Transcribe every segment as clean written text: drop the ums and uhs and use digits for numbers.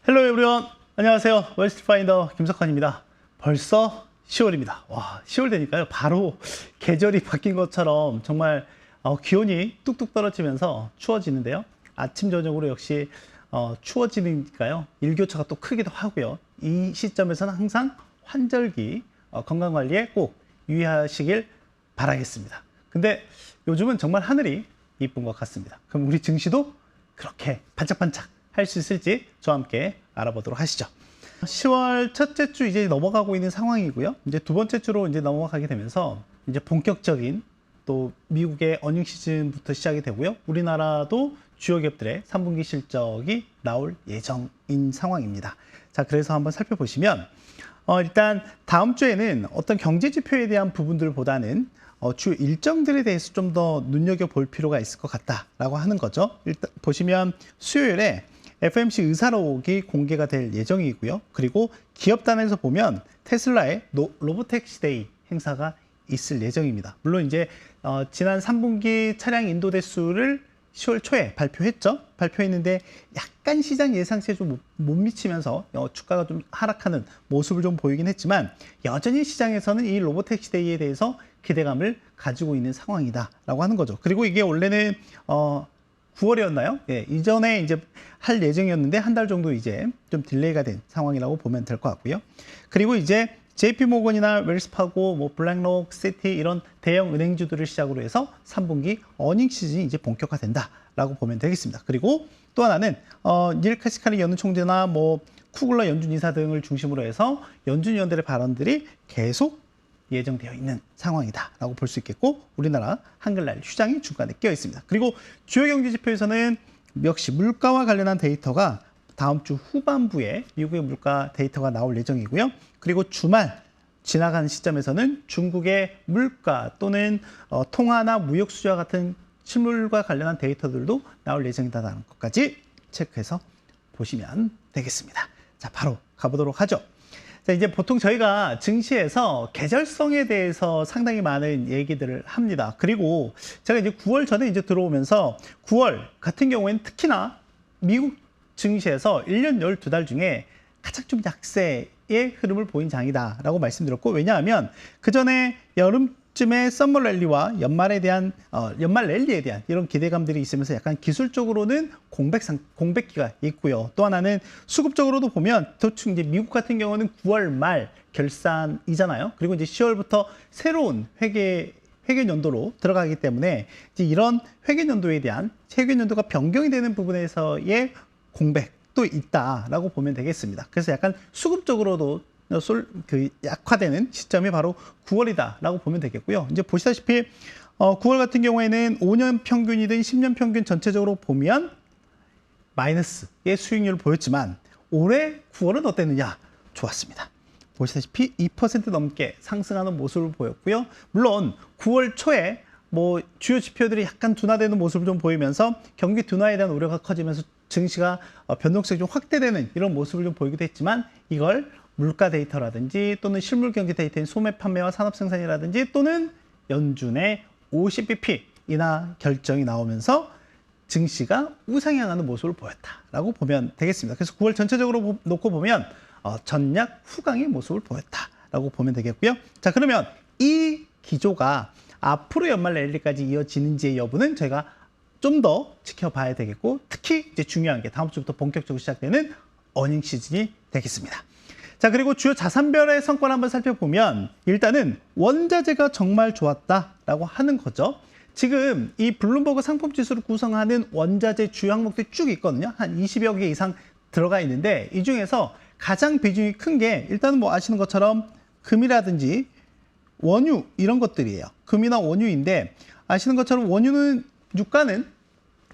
헬로 에브리원, 안녕하세요. 웰스트파인더 김석환입니다. 벌써 10월입니다. 와, 10월 되니까요 바로 계절이 바뀐 것처럼 정말 기온이 뚝뚝 떨어지면서 추워지는데요. 아침 저녁으로 역시 추워지니까요 일교차가 또 크기도 하고요. 이 시점에서는 항상 환절기 건강관리에 꼭 유의하시길 바라겠습니다. 근데 요즘은 정말 하늘이 이쁜 것 같습니다. 그럼 우리 증시도 그렇게 반짝반짝 할 수 있을지 저와 함께 알아보도록 하시죠. 10월 첫째 주 이제 넘어가고 있는 상황이고요. 이제 두 번째 주로 이제 넘어가게 되면서 이제 본격적인 또 미국의 어닝 시즌부터 시작이 되고요. 우리나라도 주요 기업들의 3분기 실적이 나올 예정인 상황입니다. 자, 그래서 한번 살펴보시면 일단 다음 주에는 어떤 경제 지표에 대한 부분들보다는 주요 일정들에 대해서 좀 더 눈여겨볼 필요가 있을 것 같다라고 하는 거죠. 일단 보시면 수요일에 FMC 의사록이 공개가 될 예정이고요. 그리고 기업단에서 보면 테슬라의 로보택시 데이 행사가 있을 예정입니다. 물론 이제 지난 3분기 차량 인도 대수를 10월 초에 발표했죠. 발표했는데 약간 시장 예상치에 좀 못 미치면서 주가가 좀 하락하는 모습을 좀 보이긴 했지만 여전히 시장에서는 이 로보택시 데이에 대해서 기대감을 가지고 있는 상황이다라고 하는 거죠. 그리고 이게 원래는 9월이었나요? 예, 이전에 이제 할 예정이었는데 한 달 정도 이제 좀 딜레이가 된 상황이라고 보면 될 것 같고요. 그리고 이제 JP 모건이나 웰스파고, 뭐 블랙록, 시티 이런 대형 은행주들을 시작으로 해서 3분기 어닝 시즌이 이제 본격화된다라고 보면 되겠습니다. 그리고 또 하나는 닐 카시카리 연준 총재나 뭐 쿠글러 연준 이사 등을 중심으로 해서 연준 위원들의 발언들이 계속 예정되어 있는 상황이다라고 볼 수 있겠고, 우리나라 한글날 휴장이 중간에 끼어 있습니다. 그리고 주요 경제 지표에서는 역시 물가와 관련한 데이터가 다음 주 후반부에 미국의 물가 데이터가 나올 예정이고요. 그리고 주말 지나가는 시점에서는 중국의 물가 또는 통화나 무역 수지와 같은 실물과 관련한 데이터들도 나올 예정이다라는 것까지 체크해서 보시면 되겠습니다. 자, 바로 가보도록 하죠. 자, 이제 보통 저희가 증시에서 계절성에 대해서 상당히 많은 얘기들을 합니다. 그리고 제가 이제 9월 전에 이제 들어오면서 9월 같은 경우에는 특히나 미국 증시에서 1년 12달 중에 가장 좀 약세의 흐름을 보인 장이다라고 말씀드렸고, 왜냐하면 그 전에 여름쯤에 썸머 랠리와 연말에 대한 연말 랠리에 대한 이런 기대감들이 있으면서 약간 기술적으로는 공백기가 있고요. 또 하나는 수급적으로도 보면 대충 이제 미국 같은 경우는 9월 말 결산이잖아요. 그리고 이제 10월부터 새로운 회계 연도로 들어가기 때문에 이제 이런 회계 연도에 대한 회계 연도가 변경이 되는 부분에서의 공백도 있다라고 보면 되겠습니다. 그래서 약간 수급적으로도 약화되는 시점이 바로 9월이다라고 보면 되겠고요. 이제 보시다시피 9월 같은 경우에는 5년 평균이든 10년 평균 전체적으로 보면 마이너스의 수익률을 보였지만 올해 9월은 어땠느냐? 좋았습니다. 보시다시피 2% 넘게 상승하는 모습을 보였고요. 물론 9월 초에 뭐 주요 지표들이 약간 둔화되는 모습을 좀 보이면서 경기 둔화에 대한 우려가 커지면서 증시가 변동성이 좀 확대되는 이런 모습을 좀 보이기도 했지만, 이걸 물가 데이터라든지 또는 실물 경제 데이터인 소매 판매와 산업 생산이라든지 또는 연준의 50bp 인하 결정이 나오면서 증시가 우상향하는 모습을 보였다라고 보면 되겠습니다. 그래서 9월 전체적으로 놓고 보면 전략 후강의 모습을 보였다라고 보면 되겠고요. 자, 그러면 이 기조가 앞으로 연말 랠리까지 이어지는지의 여부는 저희가 좀 더 지켜봐야 되겠고, 특히 이제 중요한 게 다음 주부터 본격적으로 시작되는 어닝 시즌이 되겠습니다. 자, 그리고 주요 자산별의 성과를 한번 살펴보면 일단은 원자재가 정말 좋았다라고 하는 거죠. 지금 이 블룸버그 상품 지수를 구성하는 원자재 주요 항목들이 쭉 있거든요. 한 20여 개 이상 들어가 있는데 이 중에서 가장 비중이 큰 게 일단은 뭐 아시는 것처럼 금이라든지 원유 이런 것들이에요. 금이나 원유인데 아시는 것처럼 원유는 유가는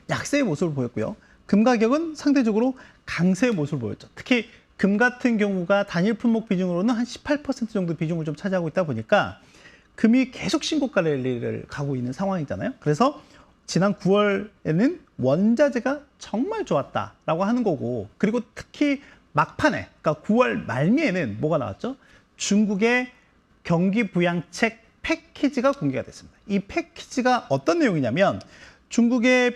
약세의 모습을 보였고요. 금 가격은 상대적으로 강세의 모습을 보였죠. 특히 금 같은 경우가 단일 품목 비중으로는 한 18% 정도 비중을 좀 차지하고 있다 보니까 금이 계속 신고가 랠리를 가고 있는 상황이잖아요. 그래서 지난 9월에는 원자재가 정말 좋았다라고 하는 거고, 그리고 특히 막판에, 그러니까 9월 말미에는 뭐가 나왔죠? 중국의 경기 부양책 패키지가 공개가 됐습니다. 이 패키지가 어떤 내용이냐면 중국의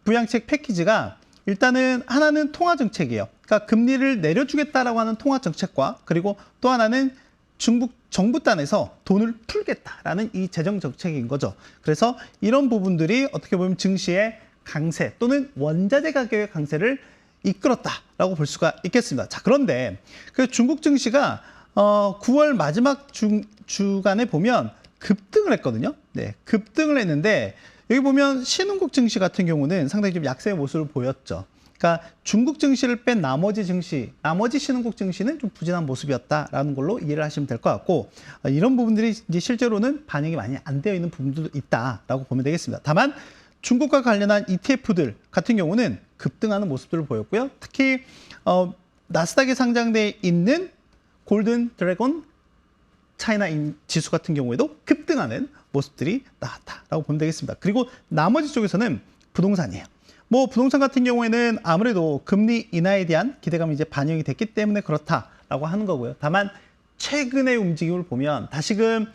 부양책 패키지가 일단은 하나는 통화 정책이에요. 그러니까 금리를 내려주겠다라고 하는 통화 정책과 그리고 또 하나는 중국 정부 단에서 돈을 풀겠다라는 이 재정 정책인 거죠. 그래서 이런 부분들이 어떻게 보면 증시의 강세 또는 원자재 가격의 강세를 이끌었다라고 볼 수가 있겠습니다. 자, 그런데 그 중국 증시가 9월 마지막 주간에 보면 급등을 했거든요. 네, 급등을 했는데 여기 보면 신흥국 증시 같은 경우는 상당히 좀 약세의 모습을 보였죠. 그러니까 중국 증시를 뺀 나머지 증시, 나머지 신흥국 증시는 좀 부진한 모습이었다라는 걸로 이해를 하시면 될 것 같고, 이런 부분들이 이제 실제로는 반영이 많이 안 되어 있는 부분도 있다라고 보면 되겠습니다. 다만 중국과 관련한 ETF들 같은 경우는 급등하는 모습들을 보였고요. 특히 나스닥에 상장돼 있는 골든 드래곤 차이나 지수 같은 경우에도 급등하는 모습들이 나왔다라고 보면 되겠습니다. 그리고 나머지 쪽에서는 부동산이에요. 뭐 부동산 같은 경우에는 아무래도 금리 인하에 대한 기대감이 이제 반영이 됐기 때문에 그렇다라고 하는 거고요. 다만 최근의 움직임을 보면 다시금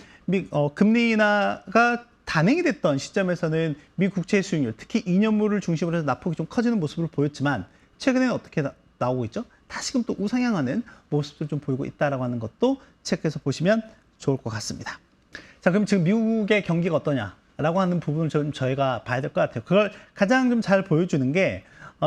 금리 인하가 단행이 됐던 시점에서는 미 국채 수익률, 특히 2년물을 중심으로 해서 낙폭이 좀 커지는 모습을 보였지만 최근에는 어떻게 나오고 있죠? 다시금 또 우상향하는 모습을 좀 보이고 있다라고 하는 것도 체크해서 보시면 좋을 것 같습니다. 자, 그럼 지금 미국의 경기가 어떠냐라고 하는 부분을 좀 저희가 봐야 될 것 같아요. 그걸 가장 좀 잘 보여주는 게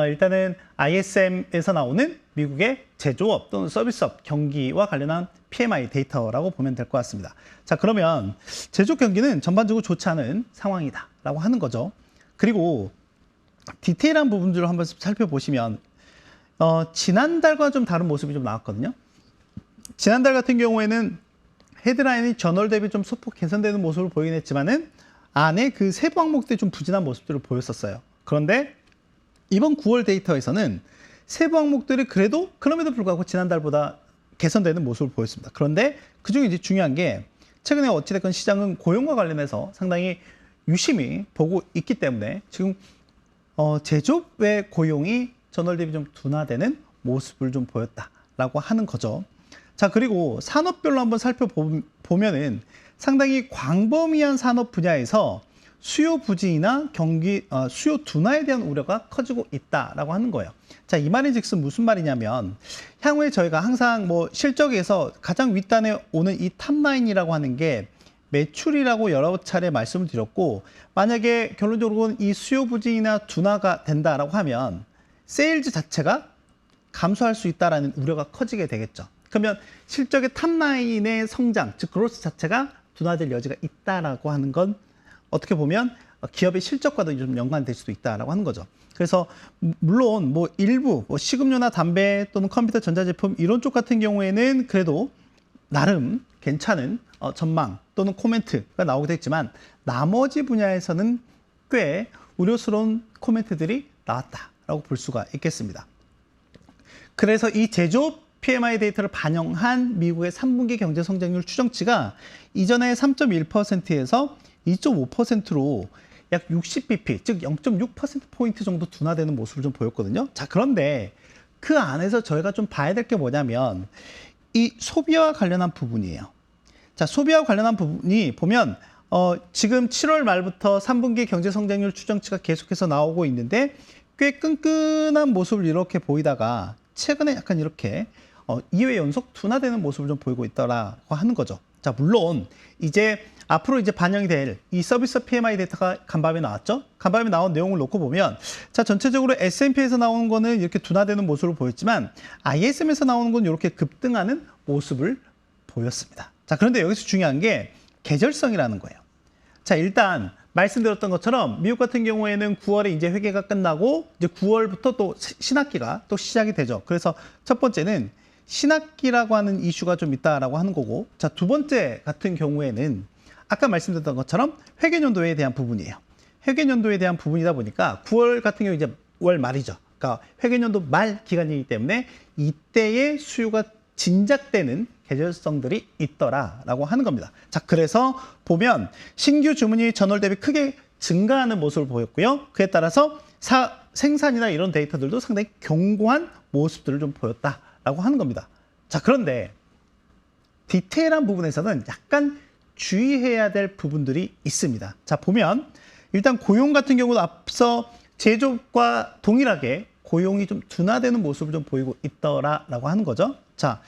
일단은 ISM에서 나오는 미국의 제조업 또는 서비스업 경기와 관련한 PMI 데이터라고 보면 될 것 같습니다. 자, 그러면 제조업 경기는 전반적으로 좋지 않은 상황이다라고 하는 거죠. 그리고 디테일한 부분들을 한번 살펴보시면 지난달과 좀 다른 모습이 좀 나왔거든요. 지난달 같은 경우에는 헤드라인이 전월 대비 좀 소폭 개선되는 모습을 보이긴 했지만은 안에 그 세부 항목들이 좀 부진한 모습들을 보였었어요. 그런데 이번 9월 데이터에서는 세부 항목들이 그럼에도 불구하고 지난달보다 개선되는 모습을 보였습니다. 그런데 그중에 이제 중요한 게 최근에 어찌됐건 시장은 고용과 관련해서 상당히 유심히 보고 있기 때문에 지금 제조업의 고용이 전월 대비 좀 둔화되는 모습을 좀 보였다라고 하는 거죠. 자, 그리고 산업별로 한번 살펴보면은 상당히 광범위한 산업 분야에서 수요 부진이나 수요 둔화에 대한 우려가 커지고 있다라고 하는 거예요. 자, 이 말인즉슨 무슨 말이냐면 향후에 저희가 항상 뭐 실적에서 가장 윗단에 오는 이 탑라인이라고 하는 게 매출이라고 여러 차례 말씀을 드렸고, 만약에 결론적으로는 이 수요 부진이나 둔화가 된다라고 하면 세일즈 자체가 감소할 수 있다라는 우려가 커지게 되겠죠. 그러면 실적의 탑라인의 성장, 즉 그로스 자체가 둔화될 여지가 있다라고 하는 건 어떻게 보면 기업의 실적과도 좀 연관될 수도 있다라고 하는 거죠. 그래서 물론 뭐 일부 식음료나 담배 또는 컴퓨터 전자제품 이런 쪽 같은 경우에는 그래도 나름 괜찮은 전망 또는 코멘트가 나오기도 했지만 나머지 분야에서는 꽤 우려스러운 코멘트들이 나왔다라고 볼 수가 있겠습니다. 그래서 이 제조업 PMI 데이터를 반영한 미국의 3분기 경제 성장률 추정치가 이전에 3.1%에서 2.5%로 약 60bp, 즉 0.6%포인트 정도 둔화되는 모습을 좀 보였거든요. 자, 그런데 그 안에서 저희가 좀 봐야 될 게 뭐냐면 이 소비와 관련한 부분이에요. 자, 소비와 관련한 부분이 보면 지금 7월 말부터 3분기 경제 성장률 추정치가 계속해서 나오고 있는데 꽤 끈끈한 모습을 이렇게 보이다가 최근에 약간 이렇게 2회 연속 둔화되는 모습을 좀 보이고 있다라고 하는 거죠. 자, 물론 이제 앞으로 이제 반영이 될 이 서비스 PMI 데이터가 간밤에 나왔죠. 간밤에 나온 내용을 놓고 보면 자, 전체적으로 S&P에서 나오는 거는 이렇게 둔화되는 모습을 보였지만 ISM에서 나오는 건 이렇게 급등하는 모습을 보였습니다. 자, 그런데 여기서 중요한 게 계절성이라는 거예요. 자, 일단 말씀드렸던 것처럼 미국 같은 경우에는 9월에 이제 회계가 끝나고 이제 9월부터 또 신학기가 또 시작이 되죠. 그래서 첫 번째는 신학기라고 하는 이슈가 좀 있다라고 하는 거고, 자, 두 번째 같은 경우에는 아까 말씀드렸던 것처럼 회계연도에 대한 부분이에요. 회계연도에 대한 부분이다 보니까 9월 같은 경우 이제 월 말이죠. 그러니까 회계연도 말 기간이기 때문에 이때의 수요가 진작되는 계절성들이 있더라라고 하는 겁니다. 자, 그래서 보면 신규 주문이 전월 대비 크게 증가하는 모습을 보였고요. 그에 따라서 생산이나 이런 데이터들도 상당히 견고한 모습들을 좀 보였다라고 하는 겁니다. 자, 그런데 디테일한 부분에서는 약간 주의해야 될 부분들이 있습니다. 자, 보면 일단 고용 같은 경우도 앞서 제조업과 동일하게 고용이 좀 둔화되는 모습을 좀 보이고 있더라라고 하는 거죠. 자,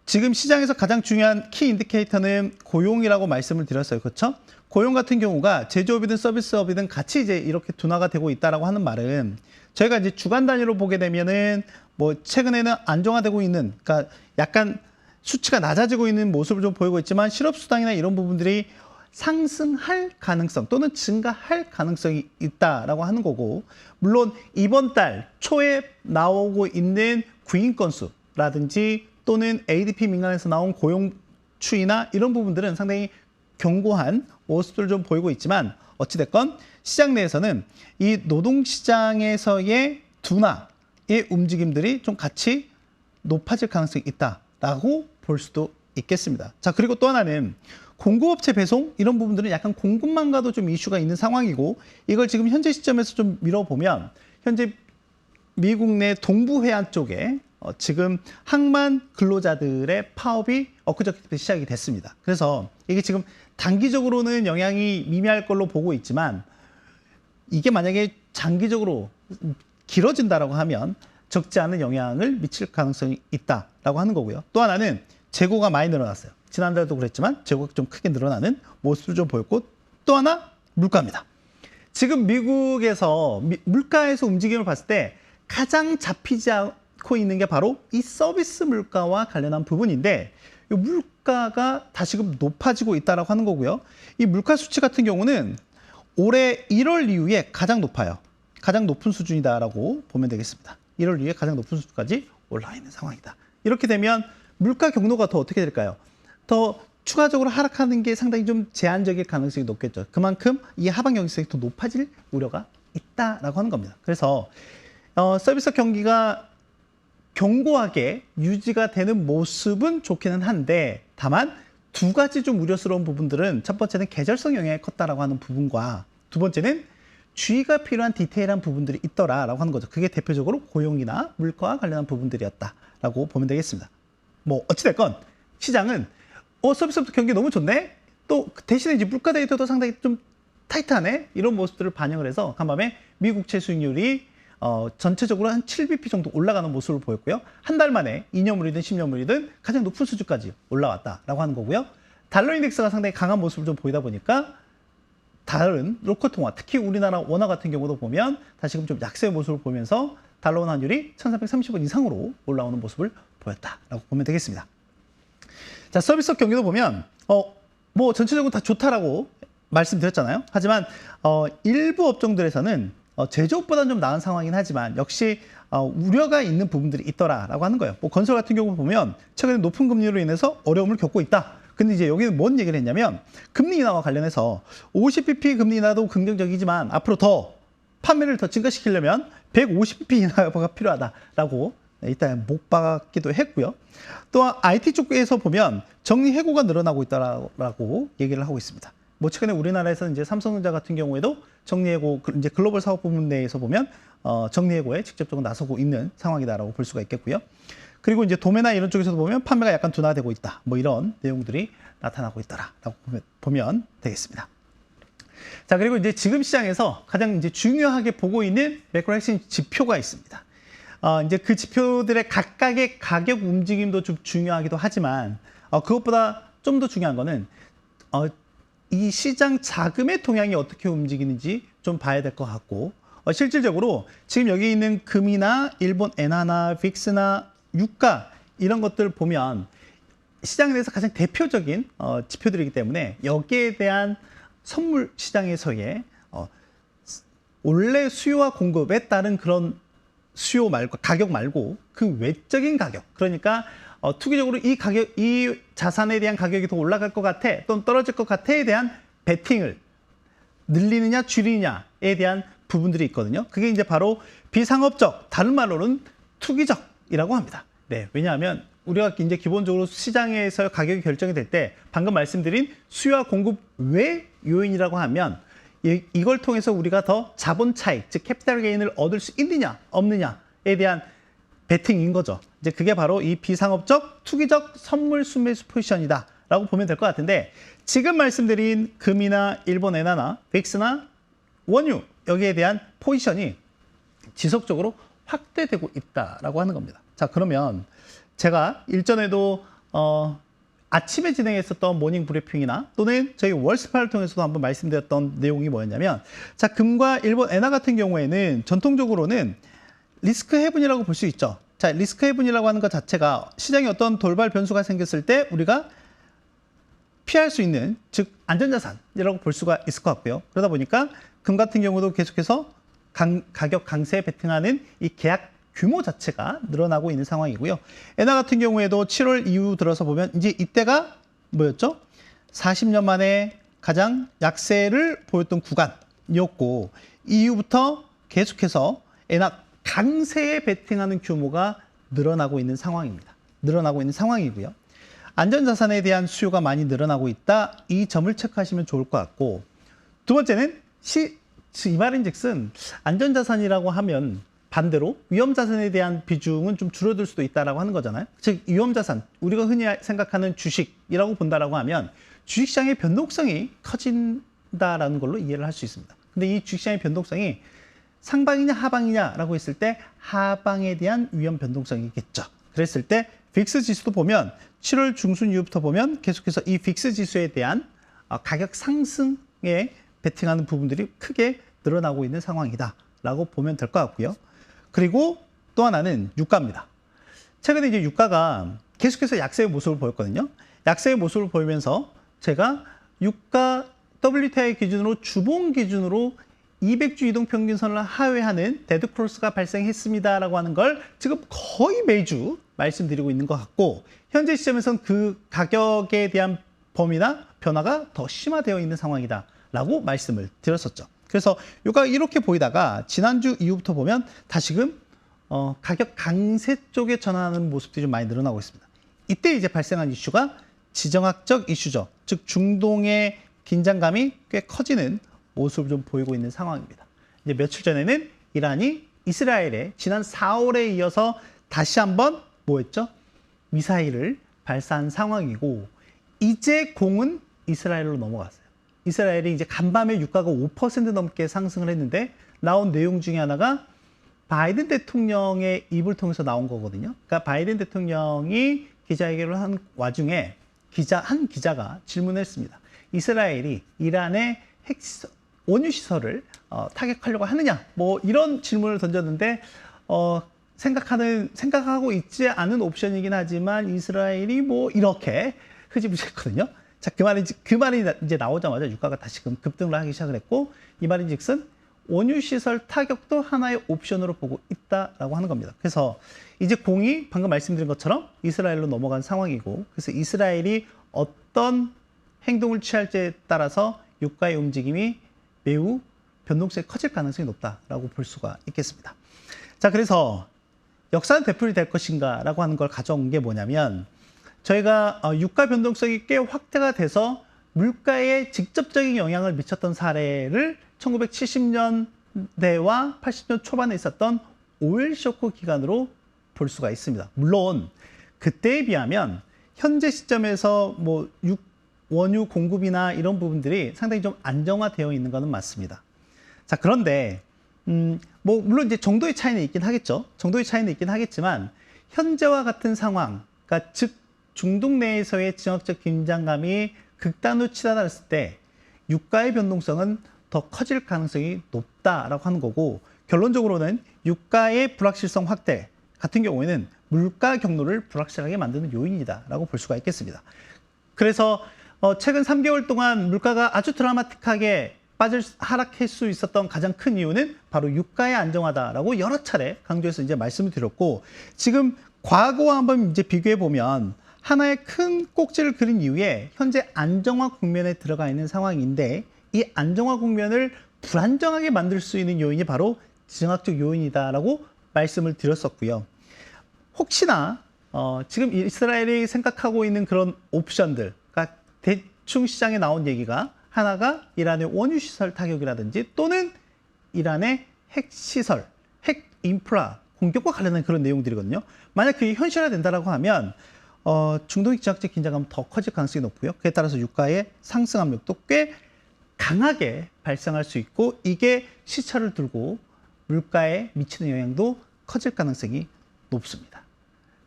지금 시장에서 가장 중요한 키 인디케이터는 고용이라고 말씀을 드렸어요. 그렇죠? 고용 같은 경우가 제조업이든 서비스업이든 같이 이제 이렇게 둔화가 되고 있다라고 하는 말은 저희가 이제 주간 단위로 보게 되면은 뭐 최근에는 안정화되고 있는, 그러니까 약간 수치가 낮아지고 있는 모습을 좀 보이고 있지만 실업수당이나 이런 부분들이 상승할 가능성 또는 증가할 가능성이 있다라고 하는 거고, 물론 이번 달 초에 나오고 있는 구인 건수라든지 또는 ADP 민간에서 나온 고용 추이나 이런 부분들은 상당히 견고한 모습을 좀 보이고 있지만 어찌됐건 시장 내에서는 이 노동시장에서의 둔화의 움직임들이 좀 같이 높아질 가능성이 있다라고 볼 수도 있겠습니다. 자, 그리고 또 하나는 공급업체 배송 이런 부분들은 약간 공급망과도 좀 이슈가 있는 상황이고, 이걸 지금 현재 시점에서 좀 밀어보면 현재 미국 내 동부 해안 쪽에 지금 항만 근로자들의 파업이 엊그저께 시작이 됐습니다. 그래서 이게 지금 단기적으로는 영향이 미미할 걸로 보고 있지만 이게 만약에 장기적으로 길어진다라고 하면 적지 않은 영향을 미칠 가능성이 있다라고 하는 거고요. 또 하나는 재고가 많이 늘어났어요. 지난달도 그랬지만 재고가 좀 크게 늘어나는 모습을 좀 보였고, 또 하나 물가입니다. 지금 미국에서 물가에서 움직임을 봤을 때 가장 잡히지 않고 있는 게 바로 이 서비스 물가와 관련한 부분인데, 이 물가가 다시금 높아지고 있다라고 하는 거고요. 이 물가 수치 같은 경우는 올해 1월 이후에 가장 높아요. 가장 높은 수준이다라고 보면 되겠습니다. 1월 이후에 가장 높은 수준까지 올라와 있는 상황이다. 이렇게 되면 물가 경로가 더 어떻게 될까요? 더 추가적으로 하락하는 게 상당히 좀 제한적일 가능성이 높겠죠. 그만큼 이 하방 경직성이 더 높아질 우려가 있다라고 하는 겁니다. 그래서 서비스 경기가 견고하게 유지가 되는 모습은 좋기는 한데, 다만 두 가지 좀 우려스러운 부분들은 첫 번째는 계절성 영향이 컸다라고 하는 부분과 두 번째는 주의가 필요한 디테일한 부분들이 있더라라고 하는 거죠. 그게 대표적으로 고용이나 물가와 관련한 부분들이었다라고 보면 되겠습니다. 뭐 어찌됐건 시장은 서비스 경기 너무 좋네? 또 대신에 이제 물가 데이터도 상당히 좀 타이트하네? 이런 모습들을 반영을 해서 간밤에 미국채 수익률이 전체적으로 한 7bp 정도 올라가는 모습을 보였고요. 한 달 만에 2년물이든 10년물이든 가장 높은 수준까지 올라왔다라고 하는 거고요. 달러 인덱스가 상당히 강한 모습을 좀 보이다 보니까 다른 로컬 통화, 특히 우리나라 원화 같은 경우도 보면 다시금 좀 약세의 모습을 보면서 달러 원 환율이 1330원 이상으로 올라오는 모습을 보였다라고 보면 되겠습니다. 자, 서비스업 경기도 보면 뭐 전체적으로 다 좋다라고 말씀드렸잖아요. 하지만 일부 업종들에서는 제조업보다는 좀 나은 상황이긴 하지만 역시 우려가 있는 부분들이 있더라라고 하는 거예요. 뭐 건설 같은 경우 보면 최근에 높은 금리로 인해서 어려움을 겪고 있다. 근데 이제 여기는 뭔 얘기를 했냐면 금리 인하와 관련해서 50bp 금리 인하도 긍정적이지만 앞으로 더 판매를 더 증가시키려면 150bp 인하가 필요하다라고 일단 못 박기도 했고요. 또한 IT 쪽에서 보면 정리 해고가 늘어나고 있다라고 얘기를 하고 있습니다. 뭐 최근에 우리나라에서는 이제 삼성전자 같은 경우에도 정리해고 이제 글로벌 사업 부문 내에서 보면 정리해고에 직접적으로 나서고 있는 상황이다라고 볼 수가 있겠고요. 그리고 이제 도매나 이런 쪽에서도 보면 판매가 약간 둔화되고 있다. 뭐 이런 내용들이 나타나고 있다라고 보면 되겠습니다. 자, 그리고 이제 지금 시장에서 가장 이제 중요하게 보고 있는 매크로 핵심 지표가 있습니다. 이제 그 지표들의 각각의 가격 움직임도 좀 중요하기도 하지만 그것보다 좀 더 중요한 거는 이 시장 자금의 동향이 어떻게 움직이는지 좀 봐야 될 것 같고, 실질적으로 지금 여기 있는 금이나 일본 엔화나 빅스나 유가 이런 것들 보면 시장에 대해서 가장 대표적인 지표들이기 때문에 여기에 대한 선물 시장에서의 원래 수요와 공급에 따른 그런 수요 말고 가격 말고 그 외적인 가격, 그러니까 투기적으로 이 자산에 대한 가격이 더 올라갈 것 같아 또는 떨어질 것 같아에 대한 베팅을 늘리느냐 줄이느냐에 대한 부분들이 있거든요. 그게 이제 바로 비상업적, 다른 말로는 투기적이라고 합니다. 네, 왜냐하면 우리가 이제 기본적으로 시장에서 가격이 결정이 될 때 방금 말씀드린 수요와 공급 외 요인이라고 하면 이걸 통해서 우리가 더 자본 차익, 즉 캐피탈 게인을 얻을 수 있느냐 없느냐에 대한 베팅인 거죠. 이제 그게 바로 이 비상업적, 투기적 선물 순매수 포지션이다라고 보면 될 것 같은데, 지금 말씀드린 금이나 일본 엔화나 빅스나 원유 여기에 대한 포지션이 지속적으로 확대되고 있다라고 하는 겁니다. 자, 그러면 제가 일전에도 아침에 진행했었던 모닝 브리핑이나 또는 저희 월스파를 통해서도 한번 말씀드렸던 내용이 뭐였냐면, 자, 금과 일본 엔화 같은 경우에는 전통적으로는 리스크 헤븐이라고 볼 수 있죠. 자, 리스크 헤븐이라고 하는 것 자체가 시장에 어떤 돌발 변수가 생겼을 때 우리가 피할 수 있는, 즉 안전자산이라고 볼 수가 있을 것 같고요. 그러다 보니까 금 같은 경우도 계속해서 가격 강세에 베팅하는 이 계약 규모 자체가 늘어나고 있는 상황이고요. 엔화 같은 경우에도 7월 이후 들어서 보면 이제 이때가 뭐였죠? 40년 만에 가장 약세를 보였던 구간이었고, 이후부터 계속해서 엔화 강세에 베팅하는 규모가 늘어나고 있는 상황입니다. 늘어나고 있는 상황이고요. 안전자산에 대한 수요가 많이 늘어나고 있다. 이 점을 체크하시면 좋을 것 같고, 두 번째는 이 말인즉슨 안전자산이라고 하면 반대로 위험자산에 대한 비중은 좀 줄어들 수도 있다라고 하는 거잖아요. 즉 위험자산, 우리가 흔히 생각하는 주식이라고 본다라고 하면 주식시장의 변동성이 커진다라는 걸로 이해를 할 수 있습니다. 근데 이 주식시장의 변동성이 상방이냐 하방이냐라고 했을 때 하방에 대한 위험 변동성이겠죠. 그랬을 때 빅스 지수도 보면 7월 중순 이후부터 보면 계속해서 이 빅스 지수에 대한 가격 상승에 베팅하는 부분들이 크게 늘어나고 있는 상황이다라고 보면 될 것 같고요. 그리고 또 하나는 유가입니다. 최근에 이제 유가가 계속해서 약세의 모습을 보였거든요. 약세의 모습을 보이면서 제가 유가 WTI 기준으로 주봉 기준으로 200주 이동평균선을 하회하는 데드크로스가 발생했습니다라고 하는 걸 지금 거의 매주 말씀드리고 있는 것 같고, 현재 시점에서는 그 가격에 대한 범위나 변화가 더 심화되어 있는 상황이다라고 말씀을 드렸었죠. 그래서 유가가 이렇게 보이다가 지난주 이후부터 보면 다시금 가격 강세 쪽에 전환하는 모습들이 좀 많이 늘어나고 있습니다. 이때 이제 발생한 이슈가 지정학적 이슈죠. 즉 중동의 긴장감이 꽤 커지는 모습을 좀 보이고 있는 상황입니다. 이제 며칠 전에는 이란이 이스라엘에 지난 4월에 이어서 다시 한번 뭐였죠? 미사일을 발사한 상황이고, 이제 공은 이스라엘로 넘어갔어요. 이스라엘이 이제 간밤에 유가가 5% 넘게 상승을 했는데 나온 내용 중에 하나가 바이든 대통령의 입을 통해서 나온 거거든요. 그러니까 바이든 대통령이 기자회견을 한 와중에 한 기자가 질문했습니다. 이스라엘이 이란의 원유시설을 타격하려고 하느냐? 뭐 이런 질문을 던졌는데 생각하고 있지 않은 옵션이긴 하지만 이스라엘이 뭐 이렇게 흐지부지했거든요. 자, 그 말이 이제 나오자마자 유가가 다시금 급등을 하기 시작을 했고, 이 말인즉슨 원유시설 타격도 하나의 옵션으로 보고 있다라고 하는 겁니다. 그래서 이제 공이 방금 말씀드린 것처럼 이스라엘로 넘어간 상황이고, 그래서 이스라엘이 어떤 행동을 취할지에 따라서 유가의 움직임이 매우 변동성이 커질 가능성이 높다라고 볼 수가 있겠습니다. 자, 그래서 역사는 되풀이 될 것인가 라고 하는 걸 가져온 게 뭐냐면, 저희가 유가 변동성이 꽤 확대가 돼서 물가에 직접적인 영향을 미쳤던 사례를 1970년대와 80년 초반에 있었던 오일 쇼크 기간으로 볼 수가 있습니다. 물론 그때에 비하면 현재 시점에서 뭐 원유 공급이나 이런 부분들이 상당히 좀 안정화되어 있는 것은 맞습니다. 자, 그런데 뭐 물론 이제 정도의 차이는 있긴 하겠죠. 정도의 차이는 있긴 하겠지만 현재와 같은 상황, 그러니까 즉 중동 내에서의 지정학적 긴장감이 극단으로 치달았을 때 유가의 변동성은 더 커질 가능성이 높다라고 하는 거고, 결론적으로는 유가의 불확실성 확대 같은 경우에는 물가 경로를 불확실하게 만드는 요인이다라고 볼 수가 있겠습니다. 그래서 최근 3개월 동안 물가가 아주 드라마틱하게 하락할 수 있었던 가장 큰 이유는 바로 유가의 안정화다라고 여러 차례 강조해서 이제 말씀을 드렸고, 지금 과거와 한번 이제 비교해 보면 하나의 큰 꼭지를 그린 이후에 현재 안정화 국면에 들어가 있는 상황인데, 이 안정화 국면을 불안정하게 만들 수 있는 요인이 바로 지정학적 요인이다라고 말씀을 드렸었고요. 혹시나 지금 이스라엘이 생각하고 있는 그런 옵션들, 그러니까 대충 시장에 나온 얘기가 하나가 이란의 원유시설 타격이라든지 또는 이란의 핵시설, 핵 인프라 공격과 관련된 그런 내용들이거든요. 만약 그게 현실화된다라고 하면 중동의 지정학적 긴장감은 더 커질 가능성이 높고요. 그에 따라서 유가의 상승 압력도 꽤 강하게 발생할 수 있고, 이게 시차를 두고 물가에 미치는 영향도 커질 가능성이 높습니다.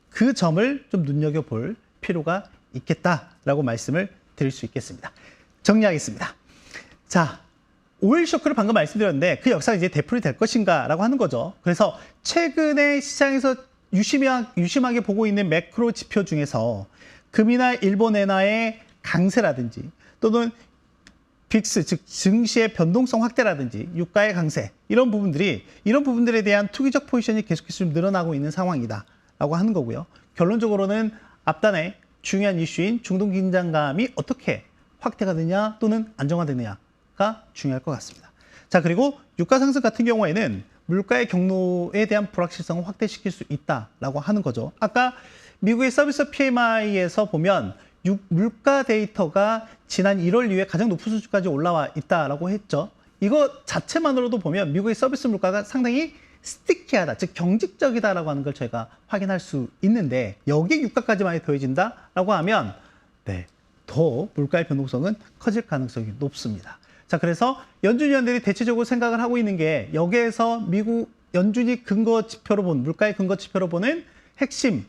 그 점을 좀 눈여겨볼 필요가 있겠다라고 말씀을 드릴 수 있겠습니다. 정리하겠습니다. 자, 오일 쇼크를 방금 말씀드렸는데 그 역사가 이제 되풀이 될 것인가라고 하는 거죠. 그래서 최근에 시장에서 유심하게 보고 있는 매크로 지표 중에서 금이나 일본 엔화의 강세라든지 또는 빅스, 즉 증시의 변동성 확대라든지 유가의 강세 이런 부분들에 대한 투기적 포지션이 계속해서 좀 늘어나고 있는 상황이다라고 하는 거고요. 결론적으로는 앞단에 중요한 이슈인 중동 긴장감이 어떻게 확대가 되냐 또는 안정화되느냐가 중요할 것 같습니다. 자, 그리고 유가 상승 같은 경우에는 물가의 경로에 대한 불확실성을 확대시킬 수 있다라고 하는 거죠. 아까 미국의 서비스 PMI에서 보면 물가 데이터가 지난 1월 이후에 가장 높은 수준까지 올라와 있다라고 했죠. 이거 자체만으로도 보면 미국의 서비스 물가가 상당히 스티키하다, 즉 경직적이다라고 하는 걸 저희가 확인할 수 있는데 여기에 유가까지 많이 더해진다라고 하면 더 물가의 변동성은 커질 가능성이 높습니다. 자, 그래서 연준 위원들이 대체적으로 생각을 하고 있는 게 여기에서 미국 연준이 근거 지표로 본 물가의 근거 지표로 보는 핵심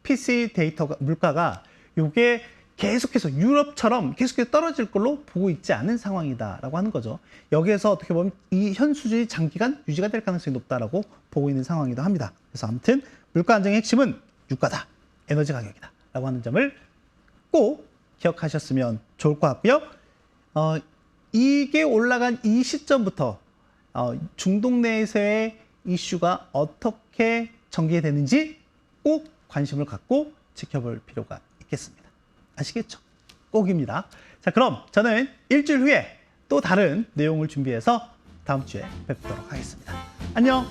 PCE 데이터가 물가가 이게 계속해서 유럽처럼 계속해서 떨어질 걸로 보고 있지 않은 상황이다라고 하는 거죠. 여기에서 어떻게 보면 이 현 수준이 장기간 유지가 될 가능성이 높다라고 보고 있는 상황이기도 합니다. 그래서 아무튼 물가 안정의 핵심은 유가다, 에너지 가격이다라고 하는 점을 꼭 기억하셨으면 좋을 것 같고요. 이게 올라간 이 시점부터 중동 내에서의 이슈가 어떻게 전개되는지 꼭 관심을 갖고 지켜볼 필요가 있겠습니다. 아시겠죠? 꼭입니다. 자, 그럼 저는 일주일 후에 또 다른 내용을 준비해서 다음 주에 뵙도록 하겠습니다. 안녕!